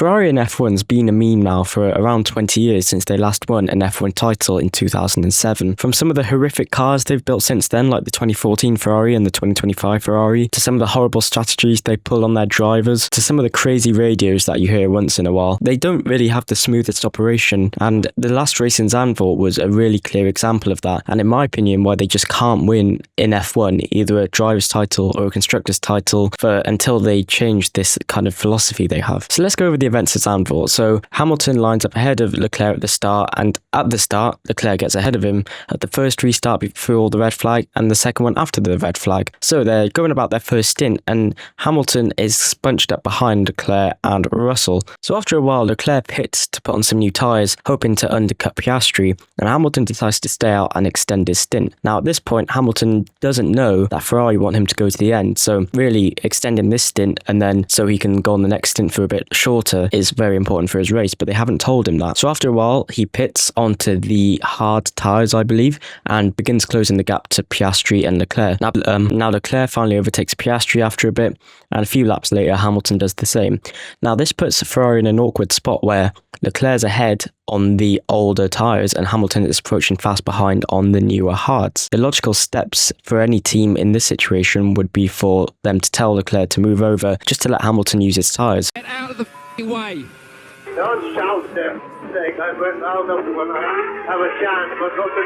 Ferrari and F1's been a meme now for around 20 years since they last won an F1 title in 2007. From some of the horrific cars they've built since then, like the 2014 Ferrari and the 2025 Ferrari, to some of the horrible strategies they pull on their drivers, to some of the crazy radios that you hear once in a while. They don't really have the smoothest operation, and the last race in Zandvoort was a really clear example of that, and in my opinion why they just can't win in F1 either a driver's title or a constructor's title until they change this kind of philosophy they have. So let's go over the events at Zandvoort. So Hamilton lines up ahead of Leclerc at the start, and at the start Leclerc gets ahead of him at the first restart before the red flag and the second one after the red flag. So they're going about their first stint, and Hamilton is bunched up behind Leclerc and Russell. So after a while Leclerc pits to put on some new tyres, hoping to undercut Piastri, and Hamilton decides to stay out and extend his stint. Now at this point Hamilton doesn't know that Ferrari want him to go to the end, so really extending this stint and then so he can go on the next stint for a bit shorter is very important for his race, but they haven't told him that. So after a while he pits onto the hard tyres, I believe, and begins closing the gap to Piastri and Leclerc. Now Leclerc finally overtakes Piastri after a bit, and a few laps later Hamilton does the same. Now this puts Ferrari in an awkward spot where Leclerc's ahead on the older tyres and Hamilton is approaching fast behind on the newer hards. The logical steps for any team in this situation would be for them to tell Leclerc to move over just to let Hamilton use his tyres. Get out of the way. Don't shout there. I'll go to have a chance, but go to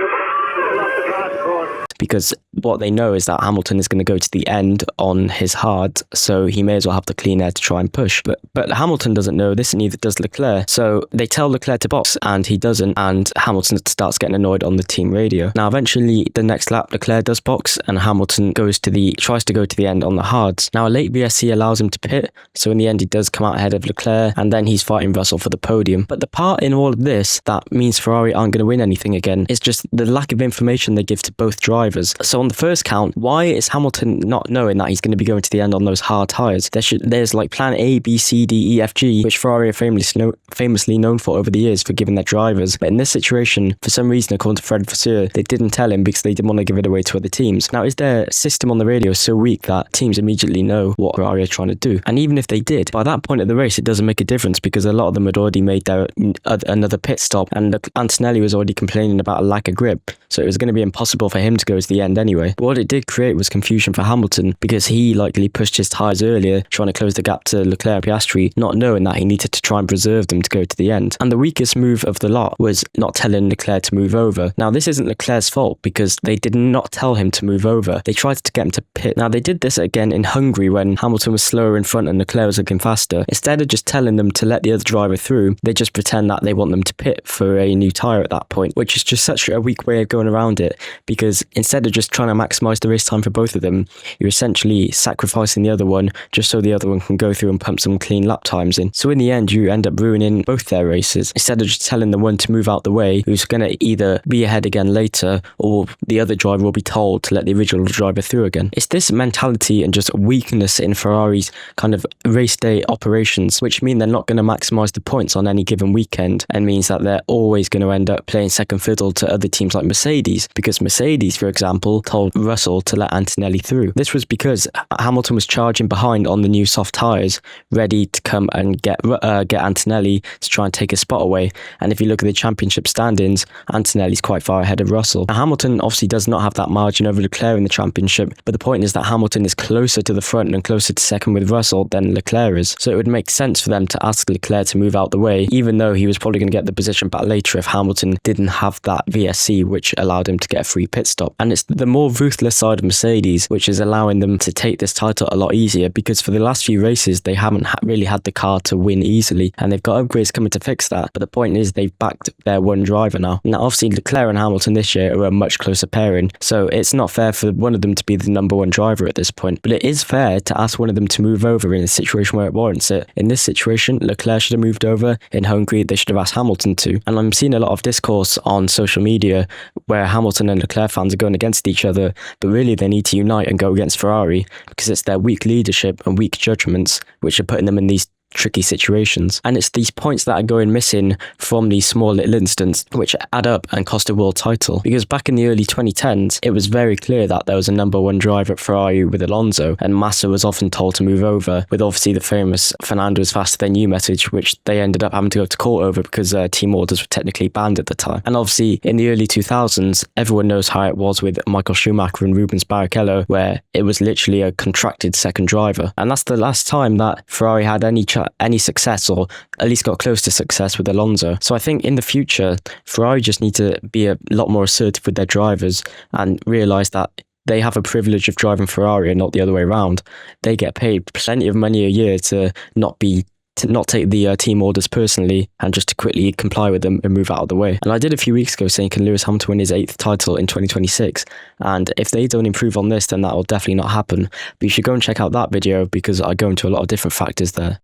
the last corner. Because what they know is that Hamilton is going to go to the end on his hard, so he may as well have the clean air to try and push. But Hamilton doesn't know this, and neither does Leclerc. So they tell Leclerc to box, and he doesn't, and Hamilton starts getting annoyed on the team radio. Now eventually, the next lap, Leclerc does box, and Hamilton tries to go to the end on the hards. Now a late VSC allows him to pit, so in the end he does come out ahead of Leclerc, and then he's fighting Russell for the podium. But the part in all of this that means Ferrari aren't going to win anything again is just the lack of information they give to both drivers. So on the first count, why is Hamilton not knowing that he's going to be going to the end on those hard tyres? There's like plan A, B, C, D, E, F, G, which Ferrari are famously known for over the years for giving their drivers. But in this situation, for some reason, according to Fred Vasseur, they didn't tell him because they didn't want to give it away to other teams. Now, is their system on the radio so weak that teams immediately know what Ferrari are trying to do? And even if they did, by that point of the race, it doesn't make a difference because a lot of them had already made their another pit stop, and Antonelli was already complaining about a lack of grip, so it was going to be impossible for him to go to the end anyway. But what it did create was confusion for Hamilton because he likely pushed his tyres earlier, trying to close the gap to Leclerc and Piastri, not knowing that he needed to try and preserve them to go to the end. And the weakest move of the lot was not telling Leclerc to move over. Now this isn't Leclerc's fault because they did not tell him to move over. They tried to get him to pit. Now they did this again in Hungary when Hamilton was slower in front and Leclerc was looking faster. Instead of just telling them to let the other driver through, they just pretend that they want them to pit for a new tyre at that point, which is just such a weak way of going around it, because instead of just trying to maximise the race time for both of them, you're essentially sacrificing the other one just so the other one can go through and pump some clean lap times in. So in the end, you end up ruining both their races. Instead of just telling the one to move out the way, who's going to either be ahead again later, or the other driver will be told to let the original driver through again. It's this mentality and just weakness in Ferrari's kind of race day operations, which mean they're not going to maximise the points on any given weekend, and means that they're always going to end up playing second fiddle to other teams like Mercedes, because Mercedes, for example, told Russell to let Antonelli through. This was because Hamilton was charging behind on the new soft tyres, ready to come and get Antonelli to try and take a spot away. And if you look at the championship standings, Antonelli's quite far ahead of Russell. Now, Hamilton obviously does not have that margin over Leclerc in the championship, but the point is that Hamilton is closer to the front and closer to second with Russell than Leclerc is. So it would make sense for them to ask Leclerc to move out the way, even though he was probably going to get the position back later if Hamilton didn't have that VSC, which allowed him to get a free pit stop. And it's the more ruthless side of Mercedes which is allowing them to take this title a lot easier, because for the last few races they haven't really had the car to win easily, and they've got upgrades coming to fix that. But the point is they've backed their one driver now. Now obviously Leclerc and Hamilton this year are a much closer pairing, so it's not fair for one of them to be the number one driver at this point, but it is fair to ask one of them to move over in a situation where it warrants it. In this situation, Leclerc should have moved over. In Hungary, they should have asked Hamilton to. And I'm seeing a lot of discourse on social media where Hamilton and Leclerc fans are going against each other, but really they need to unite and go against Ferrari, because it's their weak leadership and weak judgments which are putting them in these tricky situations. And it's these points that are going missing from these small little incidents which add up and cost a world title. Because back in the early 2010s, it was very clear that there was a number one driver at Ferrari with Alonso, and Massa was often told to move over, with obviously the famous Fernando is faster than you message, which they ended up having to go to court over because team orders were technically banned at the time. And obviously in the early 2000s, everyone knows how it was with Michael Schumacher and Rubens Barrichello, where it was literally a contracted second driver. And that's the last time that Ferrari had any success, or at least got close to success, with Alonso. So I think in the future, Ferrari just need to be a lot more assertive with their drivers and realise that they have a privilege of driving Ferrari and not the other way around. They get paid plenty of money a year to not take the team orders personally and just to quickly comply with them and move out of the way. And I did a few weeks ago saying, can Lewis Hamilton win his 8th title in 2026? And if they don't improve on this, then that will definitely not happen. But you should go and check out that video because I go into a lot of different factors there.